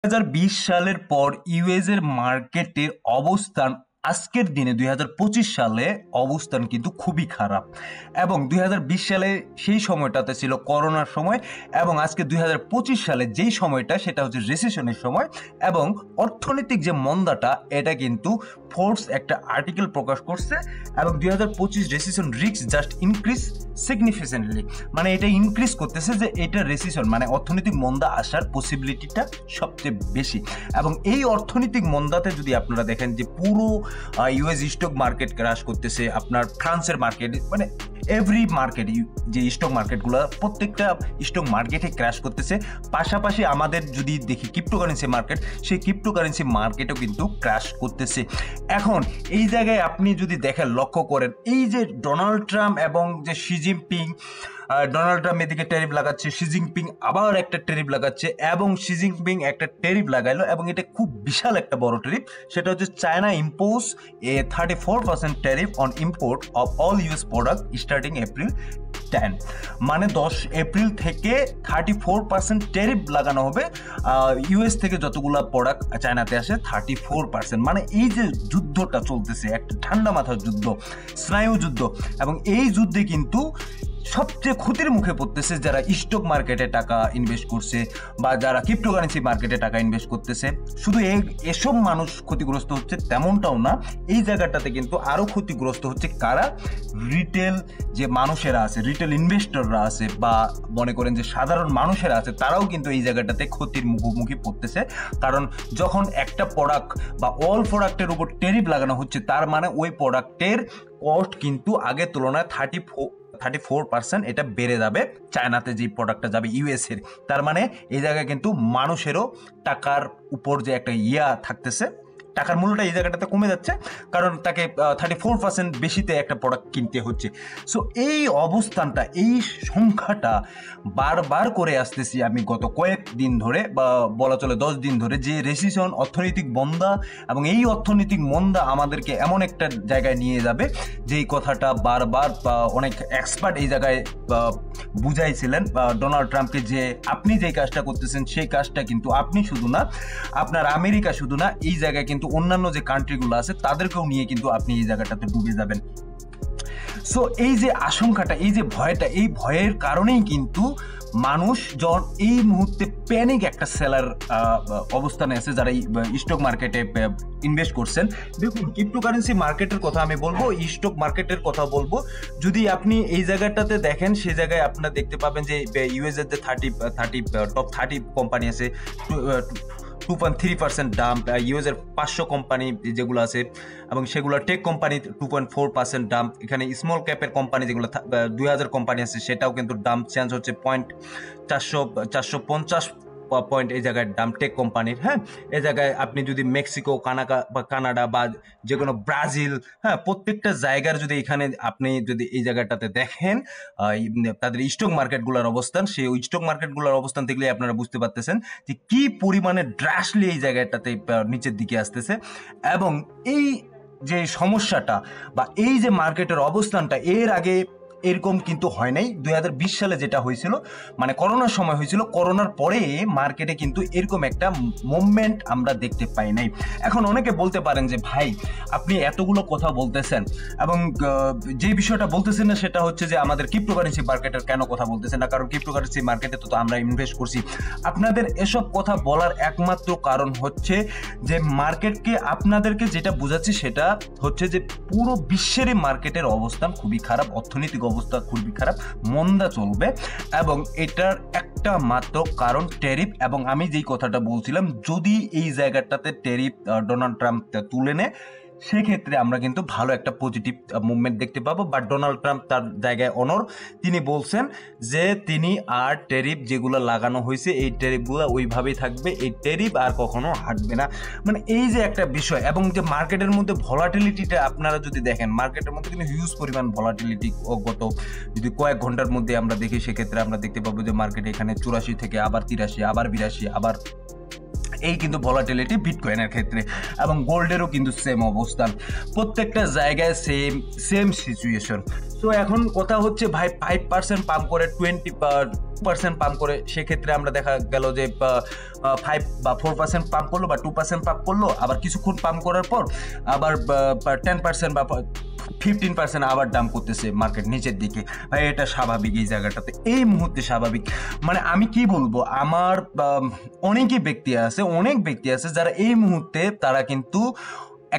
2020 সালের পর ইউএস এর মার্কেটের অবস্থান আজকের দিনে 2025 সালে অবস্থান কিন্তু খুবই খারাপ এবং 2020 সালে সেই সময়টাতে ছিল করোনার সময় এবং আজকে 2025 সালে যেই সময়টা সেটা হচ্ছে রিসেশনের সময় এবং অর্থনৈতিক যে মন্দাটা এটা কিন্তু ফোর্বস একটা আর্টিকেল প্রকাশ করছে এবং 2025 recession risk just increase significantly, মানে এটা ইনক্রিজ করতেছে যে এটা রিসেশন মানে অর্থনৈতিক মন্দা আসার পসিবিলিটিটা সবচেয়ে বেশি। এবং এই অর্থনৈতিক মন্দাতে যদি আপনারা দেখেন যে পুরো ইউএস স্টক মার্কেট ক্র্যাশ করতেছে, আপনার ফ্রান্সের মার্কেট মানে এভরি মার্কেট যে স্টক মার্কেটগুলো প্রত্যেকটা স্টক মার্কেটে ক্র্যাশ করতেছে। পাশাপাশি আমাদের যদি দেখি ক্রিপ্টোকারেন্সি মার্কেট, সেই ক্রিপ্টোকারেন্সি মার্কেটও কিন্তু ক্র্যাশ করতেছে। এখন এই জায়গায় আপনি যদি দেখেন লক্ষ্য করেন এই যে ডোনাল্ড ট্রাম্প এবং যে শি জিনপিং, ডোনাল্ড ট্রাম্প এদিকে ট্যারিফ লাগাচ্ছে, শি জিনপিং আবার একটা ট্যারিফ লাগাচ্ছে এবং শি জিনপিং একটা ট্যারিফ লাগাইলো এবং এটা খুব বিশাল একটা বড় ট্যারিফ। সেটা হচ্ছে China impose A 34% tariff on import of all US product starting April 10, মানে 10 এপ্রিল থেকে 34% ট্যারিফ লাগানো হবে ইউএস থেকে যতগুলো প্রোডাক্ট চায়নাতে আসে 34%। মানে এই যে যুদ্ধটা চলতেছে একটা ঠান্ডা মাথার যুদ্ধ, স্নায়ু যুদ্ধ, এবং এই যুদ্ধে কিন্তু সবচেয়ে ক্ষতির মুখে পড়তেছে যারা স্টক মার্কেটে টাকা ইনভেস্ট করছে বা যারা ক্রিপ্টোকারেন্সি মার্কেটে টাকা ইনভেস্ট করতেছে। শুধু এসব মানুষ ক্ষতিগ্রস্ত হচ্ছে তেমনটাও না, এই জায়গাটাতে কিন্তু আরও ক্ষতিগ্রস্ত হচ্ছে কারা? রিটেল যে মানুষেরা আছে, রিটেল ইনভেস্টররা আছে বা মনে করেন যে সাধারণ মানুষেরা আছে, তারাও কিন্তু এই জায়গাটাতে ক্ষতির মুখোমুখি পড়তেছে। কারণ যখন একটা প্রোডাক্ট বা অল প্রোডাক্টের উপর ট্যারিফ লাগানো হচ্ছে তার মানে ওই প্রোডাক্টের কস্ট কিন্তু আগের তুলনায় 34% এটা বেড়ে যাবে চায়নাতে যে প্রোডাক্টটা যাবে ইউএস এর। তার মানে এই জায়গায় কিন্তু মানুষেরও টাকার উপর যে একটা থাকতেছে, টাকার মূল্যটা এই জায়গাটাতে কমে যাচ্ছে কারণ তাকে 34% বেশিতে একটা প্রোডাক্ট কিনতে হচ্ছে। সো এই অবস্থানটা, এই সংখ্যাটা বারবার করে আসতেছি আমি গত কয়েকদিন ধরে বা বলা চলে 10 দিন ধরে, যে রেসিশন, অর্থনৈতিক মন্দা, এবং এই অর্থনৈতিক মন্দা আমাদেরকে এমন একটা জায়গায় নিয়ে যাবে যেই কথাটা বারবার অনেক এক্সপার্ট এই জায়গায় বুঝাইছিলেন ডোনাল্ড ট্রাম্পকে, যে আপনি যেই কাজটা করতেছেন সেই কাজটা কিন্তু আপনি শুধু না, আপনার আমেরিকা শুধু না, এই জায়গায় কিন্তু অন্যান্য যে কান্ট্রিগুলো আছে তাদেরকেও নিয়ে কিন্তু আপনি এই জায়গাটাতে ডুবে যাবেন। সো এই যে আশঙ্কাটা, এই যে ভয়টা, এই ভয়ের কারণেই কিন্তু মানুষ যখন এই মুহূর্তে প্যানিক একটা সেলার অবস্থানে আছে যারা স্টক মার্কেটে ইনভেস্ট করছেন। দেখুন ক্রিপ্টোকারেন্সি মার্কেটের কথা আমি বলবো, স্টক মার্কেটের কথা বলবো। যদি আপনি এই জায়গাটাতে দেখেন সেই জায়গায় আপনারা দেখতে পাবেন যে ইউএস এর যে টপ 30 কোম্পানি আছে 2.3% ডাম্প, ইউএস এর 500 কোম্পানি যেগুলো আছে এবং সেগুলো টেক কোম্পানি 2.4% ডাম্প। এখানে স্মল ক্যাপের কোম্পানি যেগুলো 2000 কোম্পানি আছে সেটাও কিন্তু ডাম্প চেঞ্জ হচ্ছে 450 পয়েন্ট এই জায়গায় ডাম্প টেক কোম্পানির। হ্যাঁ, এই জায়গায় আপনি যদি মেক্সিকো, কানাডা বা যে কোনো ব্রাজিল, হ্যাঁ, প্রত্যেকটা জায়গার যদি এখানে আপনি যদি এই জায়গাটাতে দেখেন তাদের স্টক মার্কেটগুলোর অবস্থান, সেই স্টক মার্কেটগুলোর অবস্থান দেখলে আপনারা বুঝতে পারতেছেন যে কি পরিমাণে ড্রাসলি এই জায়গাটাতে নিচের দিকে আসতেছে। এবং এই যে সমস্যাটা বা এই যে মার্কেটের অবস্থানটা এর আগে এরকম কিন্তু হয় নাই। 2020 সালে যেটা হয়েছিল মানে করোনার সময় হয়েছিল, করোনার পরে মার্কেটে কিন্তু এরকম একটা মুভমেন্ট আমরা দেখতে পাই নাই। এখন অনেকে বলতে পারেন যে ভাই আপনি এতগুলো কথা বলতেছেন এবং যে বিষয়টা বলতেছেন না সেটা হচ্ছে যে আমাদের ক্রিপ্টোকারেন্সি মার্কেটের কেন কথা বলতেছেন না, কারণ ক্রিপ্টোকারেন্সি মার্কেটে তো আমরা ইনভেস্ট করছি। আপনাদের এসব কথা বলার একমাত্র কারণ হচ্ছে যে মার্কেটকে আপনাদেরকে যেটা বোঝাচ্ছি সেটা হচ্ছে যে পুরো বিশ্বেরই মার্কেটের অবস্থান খুবই খারাপ, অর্থনৈতিক অবস্থা খুবই খারাপ, মন্দা চলবে এবং এটার একটা মাত্র কারণ ট্যারিফ। এবং আমি যেই কথাটা বলছিলাম, যদি এই জায়গাটাতে ট্যারিফ ডোনাল্ড ট্রাম্প তুলে নেয় সেক্ষেত্রে আমরা কিন্তু ভালো একটা পজিটিভ মুভমেন্ট দেখতে পাবো। বাট ডোনাল্ড ট্রাম্প তার জায়গায় অনর, তিনি বলছেন যে তিনি আর ট্যারিফ যেগুলো লাগানো হয়েছে এই ট্যারিফগুলো ওইভাবেই থাকবে, এই ট্যারিফ আর কখনো হাঁটবে না। মানে এই যে একটা বিষয়, এবং যে মার্কেটের মধ্যে ভলাটিলিটিটা আপনারা যদি দেখেন, মার্কেটের মধ্যে কিন্তু হিউজ পরিমাণ ভলাটিলিটি গত যদি কয়েক ঘন্টার মধ্যে আমরা দেখি সেক্ষেত্রে আমরা দেখতে পাবো যে মার্কেটে এখানে 84 থেকে আবার 83, আবার 82, আবার এই কিন্তু ভলাটিলিটি বিটকয়েনের ক্ষেত্রে, এবং গোল্ডেরও কিন্তু সেম অবস্থান, প্রত্যেকটা জায়গায় সেম সিচুয়েশন। তো এখন কথা হচ্ছে ভাই 5% পাম্প করে 2% পাম্প করে, সেক্ষেত্রে আমরা দেখা গেল যে 5 বা 4% পাম্প করলো বা 2% পাম্প করলো, আবার কিছুক্ষণ পাম্প করার পর আবার 10% বা 15% আবার ডাম্প করতেছে মার্কেট নিচের দিকে। ভাই এটা স্বাভাবিক, এই জায়গাটাতে এই মুহূর্তে স্বাভাবিক। মানে আমি কি বলবো, আমার অনেক ব্যক্তি আছে যারা এই মুহূর্তে তারা কিন্তু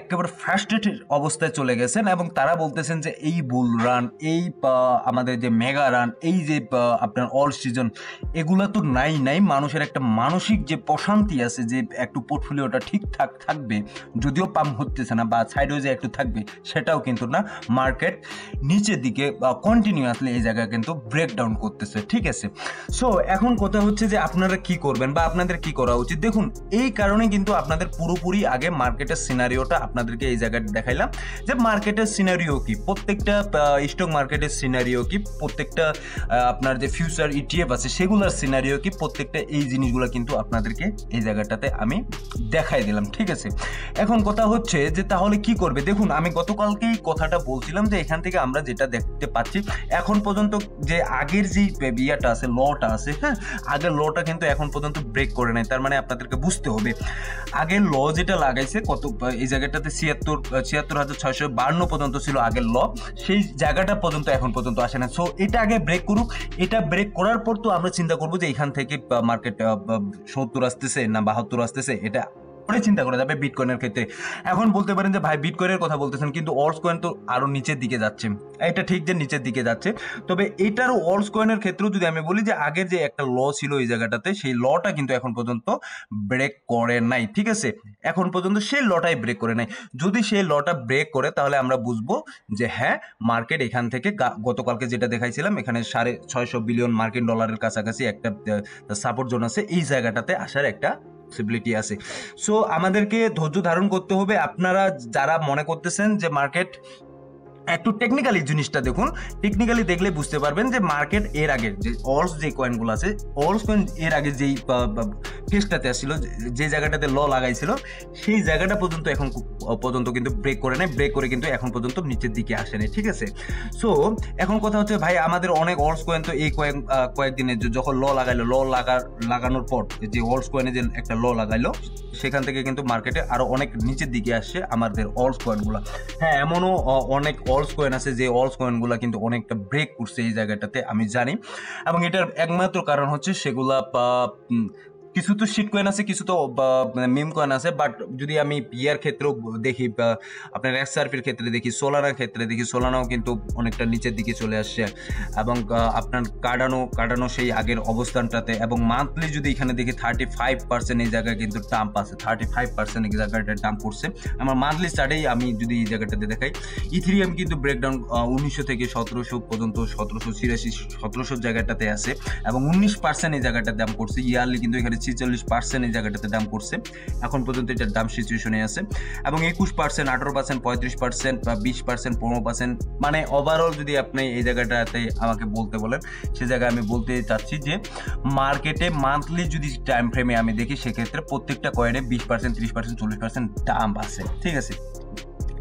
একেবারে ফ্রাস্ট্রেটেড অবস্থায় চলে গেছেন এবং তারা বলতেছেন যে এই বুল রান, এই আমাদের যে মেগা রান, এই যে আপনার অল সিজন, এগুলা তো নাই মানুষের একটা মানসিক যে প্রশান্তি আছে যে একটু পোর্টফোলিওটা ঠিকঠাক থাকবে, যদিও পাম্প হতেছে না বা সাইডওয়েজে একটু থাকবে, সেটাও কিন্তু না। মার্কেট নিচের দিকে কন্টিনিউয়াসলি এই জায়গায় কিন্তু ব্রেকডাউন করতেছে, ঠিক আছে। সো এখন কথা হচ্ছে যে আপনারা কি করবেন বা আপনাদের কি করা উচিত। দেখুন, এই কারণে কিন্তু আপনাদের পুরোপুরি আগে মার্কেটের সিনারিওটা আপনাদেরকে এই জায়গায় দেখাইলাম যে মার্কেটের সিনারিও কি, প্রত্যেকটা স্টক মার্কেটের সিনারিও কি, প্রত্যেকটা আপনার যে ফিউচার ইটিএফ আছে সেগুলোর সিনারিও কি, প্রত্যেকটা এই জিনিসগুলো কিন্তু আপনাদেরকে এই জায়গাটাতে আমি দেখাই দিলাম, ঠিক আছে। এখন কথা হচ্ছে যে তাহলে কি করবে। দেখুন, আমি গতকালকেই কথাটা বলছিলাম যে এখান থেকে আমরা যেটা দেখতে পাচ্ছি এখন পর্যন্ত যে আগের যে বিয়াটা আছে, লটা আছে, হ্যাঁ, আগের লটা কিন্তু এখন পর্যন্ত ব্রেক করে নাই। তার মানে আপনাদেরকে বুঝতে হবে আগের ল যেটা লাগাইছে কত, এই জায়গাটাতে 76,652 পর্যন্ত ছিল আগের ল, সেই জায়গাটা পর্যন্ত এখন পর্যন্ত আসে না। সো এটা আগে ব্রেক করুক, এটা ব্রেক করার পর তো আমরা চিন্তা করবো যে এখান থেকে মার্কেট 70 আসতেছে না 72 আসতেছে, এটা পরে চিন্তা করা যাবে বিটকয়েনের ক্ষেত্রে। এখন বলতে পারেন যে ভাই বিটকয়েনের কথা বলতেছেন, কিন্তু অল্টস কয়েন তো আরো নিচের দিকে যাচ্ছে। এটা ঠিক যে নিচের দিকে যাচ্ছে, তবে এটারও অল্টস কয়েনের ক্ষেত্রেও যদি আমি বলি যে আগের যে একটা ল ছিল এই জায়গাটাতে, সেই লটা কিন্তু এখন পর্যন্ত ব্রেক করে নাই, ঠিক আছে। এখন পর্যন্ত সেই লটাই ব্রেক করে নাই। যদি সেই লটা ব্রেক করে তাহলে আমরা বুঝবো যে হ্যাঁ, মার্কেট এখান থেকে গতকালকে যেটা দেখাইছিলাম, এখানে 650 বিলিয়ন মার্কিন ডলারের কাছাকাছি একটা সাপোর্ট জোন আছে, এই জায়গাটাতে আসার একটা পসিবিলিটি আছে। সো আমাদেরকে ধৈর্য ধারণ করতে হবে। আপনারা যারা মনে করতেছেন যে মার্কেট, একটু টেকনিক্যালি জিনিসটা দেখুন, টেকনিক্যালি দেখলে বুঝতে পারবেন যে মার্কেট এর আগে যে অল্টস যে কয়েনগুলো আছে, অল্টস কয়েন এর আগে যেই ফেসটাতে আসছিল, যে জায়গাটাতে ল লাগাইছিল, সেই জায়গাটা পর্যন্ত এখন পর্যন্ত কিন্তু ব্রেক করে নেয়, ব্রেক করে কিন্তু এখন পর্যন্ত নিচের দিকে আসে নাই, ঠিক আছে। সো এখন কথা হচ্ছে ভাই, আমাদের অনেক অল্টস কয়েন তো এই কয়েকদিনে যখন ল লাগাইলো, লাগানোর পর যে অল্টস কয়েনে যে একটা ল লাগাইলো, সেখান থেকে কিন্তু মার্কেটে আরো অনেক নিচের দিকে আসছে আমাদের অল্টস কয়েনগুলো। হ্যাঁ, এমনও অনেক অল্টস কয়েন আছে যে অল্টস কয়েনগুলো কিন্তু অনেকটা ব্রেক করছে এই জায়গাটাতে, আমি জানি। এবং এটার একমাত্র কারণ হচ্ছে সেগুলা কিছু তো শিট কয়েন আছে, কিছু তো মিম কয়েন আছে। বাট যদি আমি ইয়ার ক্ষেত্রেও দেখি, আপনার এক্সআরপির ক্ষেত্রে দেখি, সোলানার ক্ষেত্রে দেখি, সোলানাও কিন্তু অনেকটা নিচের দিকে চলে আসছে। এবং আপনার কার্ডানো সেই আগের অবস্থানটাতে। এবং মান্থলি যদি এখানে দেখি 35% এই জায়গায় কিন্তু ডাম্প আছে, 35% এই জায়গাটা ডাম্প করছে আমার মান্থলি চার্টেই। আমি যদি এই জায়গাটাতে দেখাই, ইথেরিয়াম কিন্তু ব্রেকডাউন 1900 থেকে 1700 পর্যন্ত, 1786 1700 জায়গাটাতে আছে এবং 19% এই জায়গাটা দাম করছে। ইয়ারলি কিন্তু এখানে 46% এই জায়গাটাতে দাম করছে, এখন পর্যন্ত এটার দাম সিচুয়েশনে আছে। এবং 21%, 18%, 35% বা 20%, 15%, মানে ওভারঅল যদি আপনি এই জায়গাটাতে আমাকে বলতে বলেন, সে জায়গায় আমি বলতে চাচ্ছি যে মার্কেটে মান্থলি যদি টাইম ফ্রেমে আমি দেখি, সেক্ষেত্রে প্রত্যেকটা কয়েনে 20%, 30%, 40% দাম আছে, ঠিক আছে,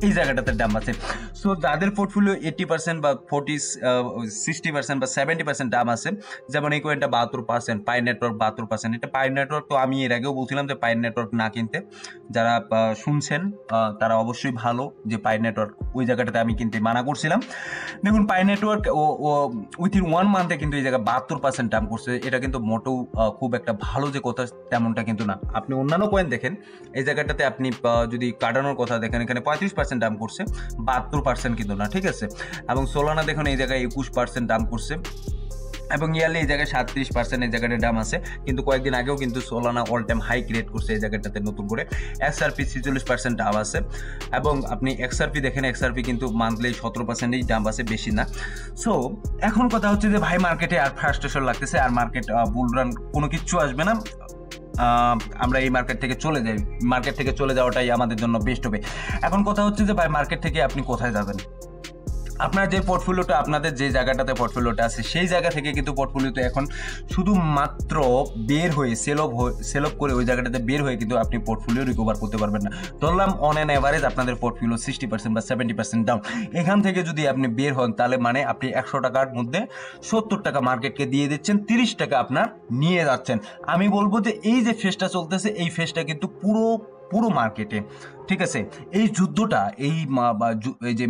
এই জায়গাটাতে দাম আছে। সো যাদের পোর্টফোলিও 80% বা 60% বা 70% দাম আছে, যেমন এই কয়েনটা 72%, পাই নেটওয়ার্ক 72%। এটা পাই নেটওয়ার্ক তো আমি এর আগেও বলছিলাম যে পাই নেটওয়ার্ক না কিনতে, যারা শুনছেন তারা অবশ্যই ভালো যে পাই নেটওয়ার্ক, ওই জায়গাটাতে আমি কিনতে মানা করছিলাম। দেখুন, পাই নেটওয়ার্ক উইথিন 1 মান্থে কিন্তু এই জায়গায় 72% দাম করছে। এটা কিন্তু মোটেও খুব একটা ভালো যে কথা তেমনটা কিন্তু না। আপনি অন্যান্য কয়েন দেখেন, এই জায়গাটাতে আপনি যদি কাটানোর কথা দেখেন, এখানে 35% দাম করছে, 72% কিন্তু না, ঠিক আছে। এবং সোলানা দেখুন এই জায়গায় 21% দাম করছে, এবং ইয়ারলি এই জায়গায় 37% এই জায়গাটার দাম আছে। কিন্তু কয়েকদিন আগেও কিন্তু Solana all time high create করছে এই জায়গাটাতে নতুন করে। এক্সআরপি 46% দাম আছে, এবং আপনি এক্সআরপি দেখেন, এক্সআরপি কিন্তু মান্থলি 17%ই দাম আছে, বেশি না। সো এখন কথা হচ্ছে যে ভাই মার্কেটে আর ফ্রাস্ট্রেশন লাগতেছে, আর মার্কেট বুলরান কোনো কিচ্ছু আসবে না, আমরা এই মার্কেট থেকে চলে যাই, মার্কেট থেকে চলে যাওয়াটাই আমাদের জন্য বেস্ট হবে। এখন কথা হচ্ছে যে ভাই মার্কেট থেকে আপনি কোথায় যাবেন। আপনার যে পোর্টফোলিওটা, আপনাদের যে জায়গাটাতে পোর্টফোলিওটা আছে সেই জায়গা থেকে কিন্তু পোর্টফোলিওতে এখন শুধুমাত্র বের হয়ে সেল অফ করে ওই জায়গাটাতে বের হয়ে কিন্তু আপনি পোর্টফোলিও রিকভার করতে পারবেন না। ধরলাম অন অ্যান অ্যাভারেজ আপনাদের পোর্টফোলিও 60% বা 70% ডাউন, এখান থেকে যদি আপনি বের হন তাহলে মানে আপনি 100 টাকার মধ্যে 70 টাকা মার্কেটকে দিয়ে দিচ্ছেন, 30 টাকা আপনার নিয়ে যাচ্ছেন। আমি বলবো যে এই যে ফেজটা চলতেছে এই ফেজটা কিন্তু পুরো মার্কেটে, ঠিক আছে, এই যুদ্ধটা এই যে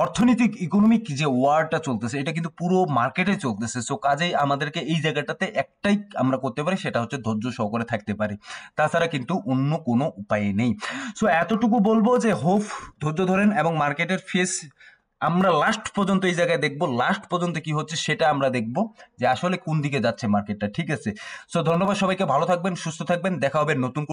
অর্থনৈতিক ইকোনমিক যে ওয়ারটা চলতেছে এটা কিন্তু পুরো মার্কেটে চলতেছে। সো কাজেই আমাদেরকে এই জায়গাটাতে একটাই আমরা করতে পারি, সেটা হচ্ছে ধৈর্য সহকারে থাকতে পারি, তাছাড়া কিন্তু অন্য কোনো উপায় নেই। সো এতটুকু বলবো যে হোপ ধৈর্য ধরেন এবং মার্কেটের ফেস আমরা লাস্ট পর্যন্ত এই জায়গায় দেখবো, লাস্ট পর্যন্ত কি হচ্ছে সেটা আমরা দেখবো যে আসলে কোন দিকে যাচ্ছে মার্কেটটা, ঠিক আছে। সো ধন্যবাদ সবাইকে, ভালো থাকবেন, সুস্থ থাকবেন, দেখা হবে নতুন